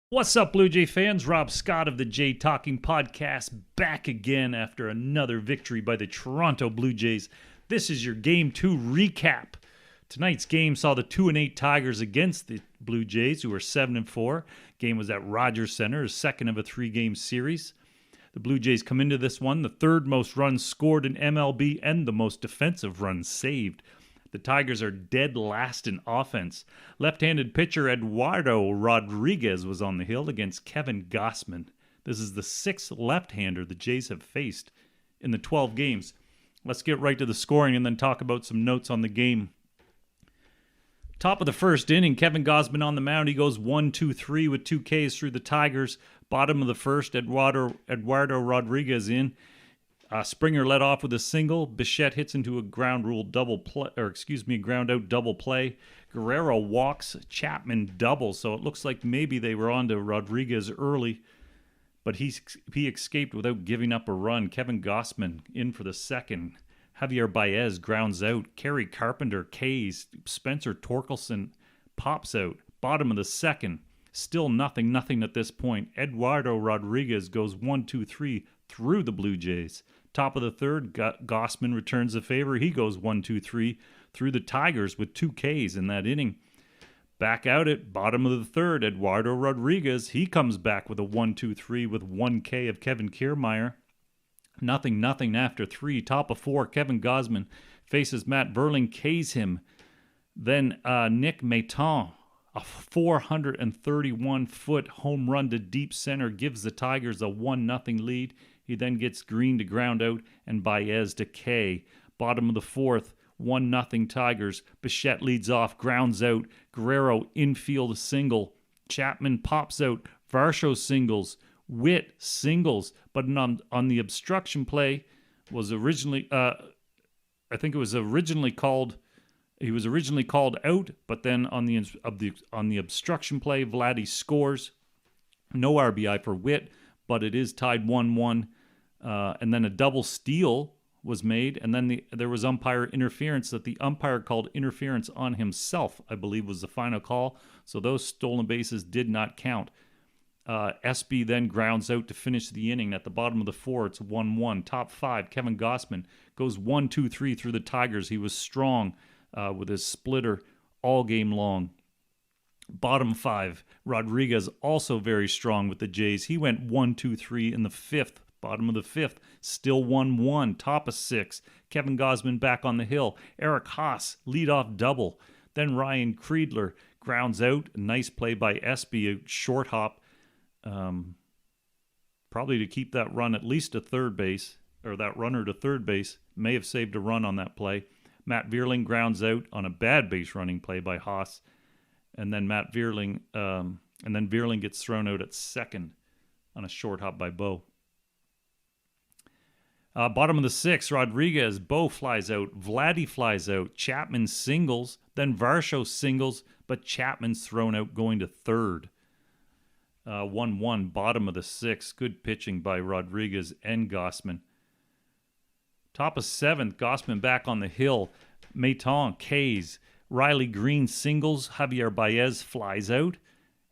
What's up, Blue Jay fans? Rob Scott of the Jay Talking Podcast back again after another victory by the Toronto Blue Jays. This is your Game 2 recap. Tonight's game saw the 2-8 Tigers against the Blue Jays, who are 7-4. Game was at Rogers Center, a second of a three-game series. The Blue Jays come into this one, the third most runs scored in MLB and the most defensive runs saved. The Tigers are dead last in offense. Left-handed pitcher Eduardo Rodriguez was on the hill against Kevin Gausman. This is the sixth left-hander the Jays have faced in the 12 games. Let's get right to the scoring and then talk about some notes on the game. Top of the first inning, Kevin Gausman on the mound. He goes 1-2-3 with 2 Ks through the Tigers. Bottom of the first, Eduardo Rodriguez in. Springer led off with a single. Bichette hits into a ground out double play. Guerrero walks. Chapman doubles. So it looks like maybe they were on to Rodriguez early, but he escaped without giving up a run. Kevin Gausman in for the second. Javier Baez grounds out. Kerry Carpenter Ks. Spencer Torkelson pops out. Bottom of the second. Still nothing at this point. Eduardo Rodriguez goes 1-2-3 through the Blue Jays. Top of the third, Gausman returns the favor. He goes 1-2-3 through the Tigers with 2 Ks in that inning. Back out at bottom of the third, Eduardo Rodriguez. He comes back with a 1-2-3 with 1 K of Kevin Kiermaier. Nothing after 3. Top of 4, Kevin Gausman faces Matt Vierling, Ks him. Then Nick Maton, a 431-foot home run to deep center, gives the Tigers a 1-0 lead. He then gets Green to ground out and Baez to K. Bottom of the fourth, 1-0 Tigers. Bichette leads off, grounds out. Guerrero infield single. Chapman pops out. Varsho singles. Witt singles. But on the obstruction play was originally, he was originally called out, but then on the obstruction play, Vladdy scores. No RBI for Witt, but it is tied 1-1. And then a double steal was made, and then there was umpire interference that the umpire called interference on himself, I believe was the final call. So those stolen bases did not count. SB then grounds out to finish the inning. At the bottom of the 4, it's 1-1. Top 5, Kevin Gausman goes 1-2-3 through the Tigers. He was strong with his splitter all game long. Bottom 5, Rodriguez also very strong with the Jays. He went 1-2-3 in the 5th. Bottom of the 5th, still 1-1. Top of 6, Kevin Gausman back on the hill. Eric Haas, leadoff double. Then Ryan Kreidler grounds out. A nice play by Espy, a short hop. Probably to keep that run at least to third base, or that runner to third base. May have saved a run on that play. Matt Vierling grounds out on a bad base running play by Haas. And then Vierling gets thrown out at second on a short hop by Bo. Bottom of the 6th, Rodriguez, Bo flies out, Vladdy flies out, Chapman singles, then Varsho singles, but Chapman's thrown out going to third. 1-1, bottom of the 6th, good pitching by Rodriguez and Gausman. Top of 7th, Gausman back on the hill, Maton, Ks, Riley Green singles, Javier Baez flies out,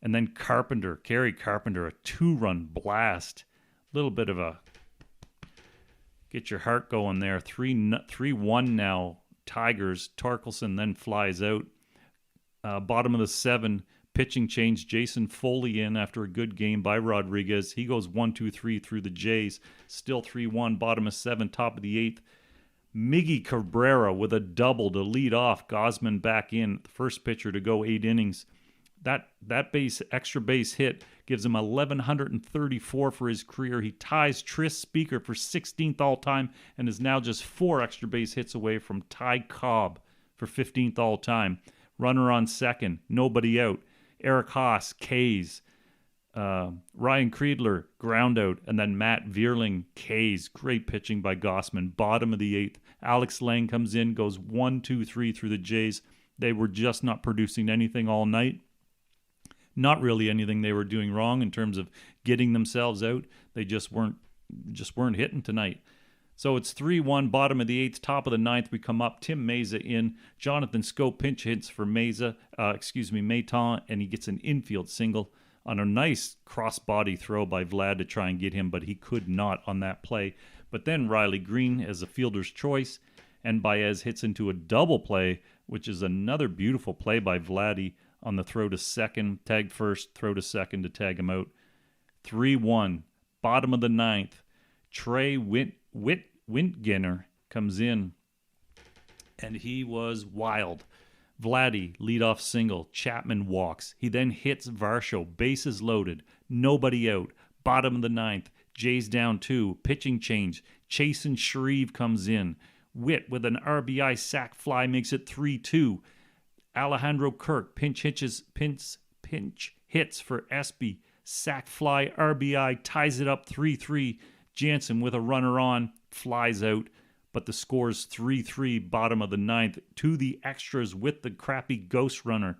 and then Kerry Carpenter, a 2-run blast. Little bit of a get your heart going there. 3-1 now, Tigers. Torkelson then flies out. Bottom of the 7, pitching change. Jason Foley in after a good game by Rodriguez. He goes 1-2-3 through the Jays. Still 3-1. Bottom of 7, top of the 8th. Miggy Cabrera with a double to lead off. Gausman back in, the first pitcher to go 8 innings. That extra base hit gives him 1,134 for his career. He ties Tris Speaker for 16th all-time and is now just 4 extra base hits away from Ty Cobb for 15th all-time. Runner on second, nobody out. Eric Haas, Ks. Ryan Kreidler, ground out. And then Matt Vierling, Ks. Great pitching by Gausman. Bottom of the 8th. Alex Lang comes in, goes 1-2-3 through the Jays. They were just not producing anything all night. Not really anything they were doing wrong in terms of getting themselves out. They just weren't hitting tonight. So it's 3-1, bottom of the 8th, top of the 9th. We come up. Tim Meza in. Jonathan Scope pinch hits for Maton, and he gets an infield single on a nice cross-body throw by Vlad to try and get him, but he could not on that play. But then Riley Green as a fielder's choice, and Baez hits into a double play, which is another beautiful play by Vladdy on the throw to second, tagged first, throw to second to tag him out. 3-1, bottom of the ninth. Trey Wintgener comes in, and he was wild. Vladdy, leadoff single. Chapman walks. He then hits Varsho, bases loaded, nobody out. Bottom of the ninth. Jays down 2. Pitching change. Chasen Shreve comes in. Witt with an RBI sac fly makes it 3-2. Alejandro Kirk pinch hits for Espy. Sac fly RBI ties it up 3-3. Jansen with a runner on flies out, but the score's 3-3 bottom of the ninth. To the extras with the crappy ghost runner.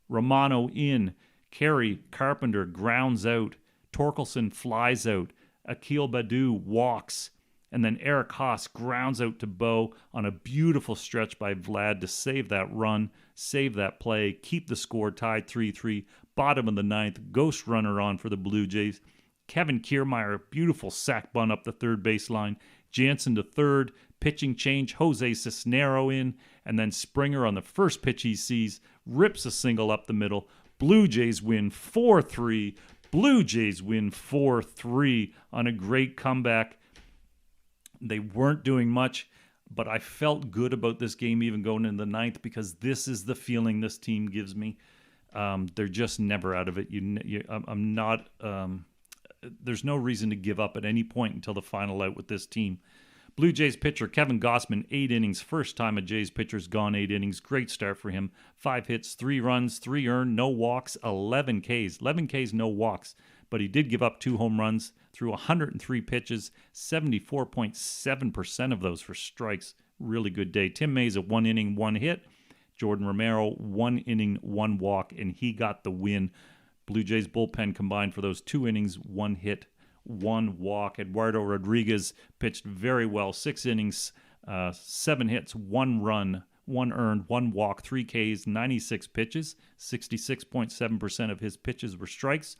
Romano in. Carey Carpenter grounds out. Torkelson flies out. Akil Baddoo walks. And then Eric Haas grounds out to Bo on a beautiful stretch by Vlad to save that run, save that play, keep the score tied 3-3. Bottom of the ninth, ghost runner on for the Blue Jays. Kevin Kiermaier, beautiful sac bunt up the third baseline. Jansen to third, pitching change, Jose Cisnero in, and then Springer on the first pitch he sees, rips a single up the middle. Blue Jays win 4-3. Blue Jays win 4-3 on a great comeback. They weren't doing much, but I felt good about this game even going into the ninth because this is the feeling this team gives me. They're just never out of it. I'm not. There's no reason to give up at any point until the final out with this team. Blue Jays pitcher Kevin Gausman, 8 innings. First time a Jays pitcher's gone 8 innings. Great start for him. 5 hits, 3 runs, 3 earned, no walks, 11 Ks. 11 Ks, no walks. But he did give up 2 home runs through 103 pitches, 74.7% of those for strikes. Really good day. Tim Mays at 1 inning, 1 hit. Jordan Romero, 1 inning, 1 walk, and he got the win. Blue Jays bullpen combined for those 2 innings, 1 hit, 1 walk. Eduardo Rodriguez pitched very well. 6 innings, 7 hits, 1 run, 1 earned, 1 walk, 3 Ks, 96 pitches. 66.7% of his pitches were strikes.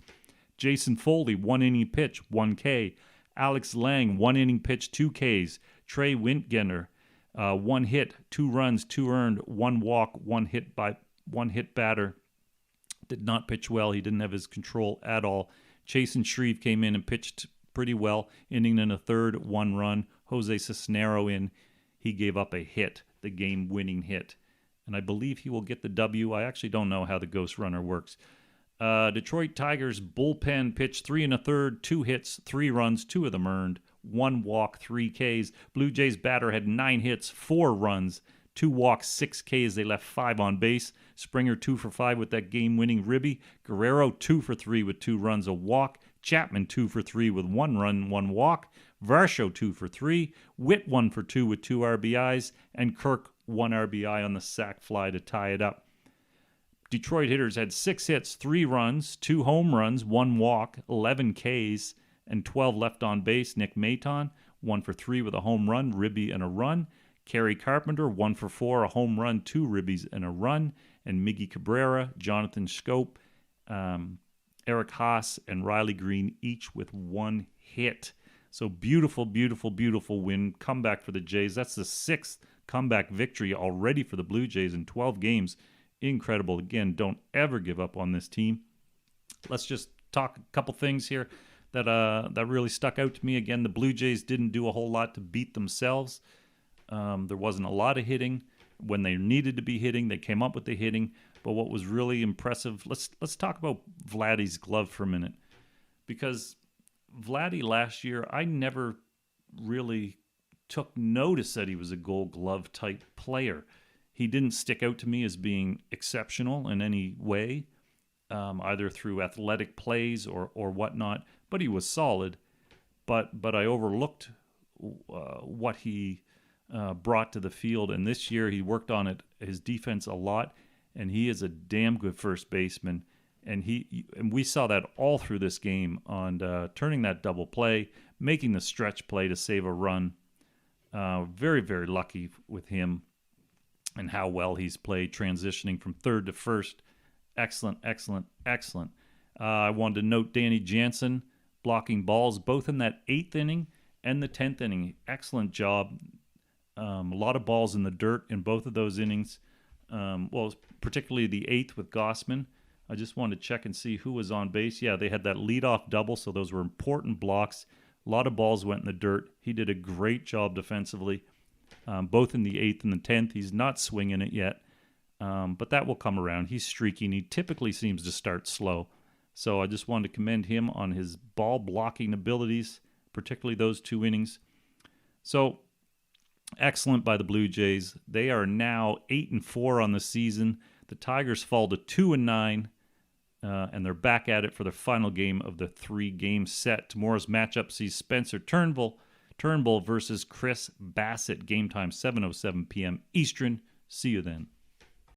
Jason Foley, 1 inning pitch, 1 K. Alex Lang, 1 inning pitch, 2 Ks. Trey Wintgener, 1 hit, 2 runs, 2 earned, 1 walk, 1 hit batter. Did not pitch well. He didn't have his control at all. Chasen Shreve came in and pitched pretty well. Inning and a third, 1 run. Jose Cisnero in. He gave up a hit, the game-winning hit. And I believe he will get the W. I actually don't know how the ghost runner works. Detroit Tigers bullpen pitched 3 1/3, 2 hits, 3 runs, 2 of them earned, 1 walk, 3 Ks. Blue Jays batter had 9 hits, 4 runs, 2 walks, 6 Ks. They left 5 on base. Springer 2 for 5 with that game-winning ribby. Guerrero 2 for 3 with 2 runs, a walk. Chapman 2 for 3 with 1 run, 1 walk. Varsho 2 for 3. Witt 1 for 2 with 2 RBIs. And Kirk 1 RBI on the sac fly to tie it up. Detroit hitters had 6 hits, 3 runs, 2 home runs, 1 walk, 11 Ks, and 12 left on base. Nick Maton, 1 for 3 with a home run, ribby, and a run. Kerry Carpenter, 1 for 4, a home run, 2 ribbies, and a run. And Miggy Cabrera, Jonathan Schoop, Eric Haas, and Riley Green, each with 1 hit. So beautiful, beautiful, beautiful win. Comeback for the Jays. That's the 6th comeback victory already for the Blue Jays in 12 games. Incredible. Again, don't ever give up on this team. Let's just talk a couple things here that really stuck out to me. Again, the Blue Jays didn't do a whole lot to beat themselves. There wasn't a lot of hitting. When they needed to be hitting, they came up with the hitting. But what was really impressive, let's talk about Vladdy's glove for a minute. Because Vladdy last year, I never really took notice that he was a Gold Glove type player. He didn't stick out to me as being exceptional in any way, either through athletic plays or whatnot. But he was solid. But I overlooked what he brought to the field. And this year he worked on his defense a lot. And he is a damn good first baseman. And we saw that all through this game on turning that double play, making the stretch play to save a run. Very, very lucky with him. And how well he's played, transitioning from third to first. Excellent, excellent, excellent. I wanted to note Danny Jansen blocking balls both in that 8th inning and the 10th inning. Excellent job. A lot of balls in the dirt in both of those innings. Well, particularly the 8th with Gausman. I just wanted to check and see who was on base. Yeah, they had that leadoff double, so those were important blocks. A lot of balls went in the dirt. He did a great job defensively, both in the 8th and the 10th. He's not swinging it yet, but that will come around. He's streaking. He typically seems to start slow. So I just wanted to commend him on his ball blocking abilities, particularly those 2 innings. So excellent by the Blue Jays. They are now 8-4 on the season. The Tigers fall to 2-9. And they're back at it for their final game of the 3-game set. Tomorrow's matchup sees Spencer Turnbull versus Chris Bassett. Game time 7:07 p.m. Eastern. See you then.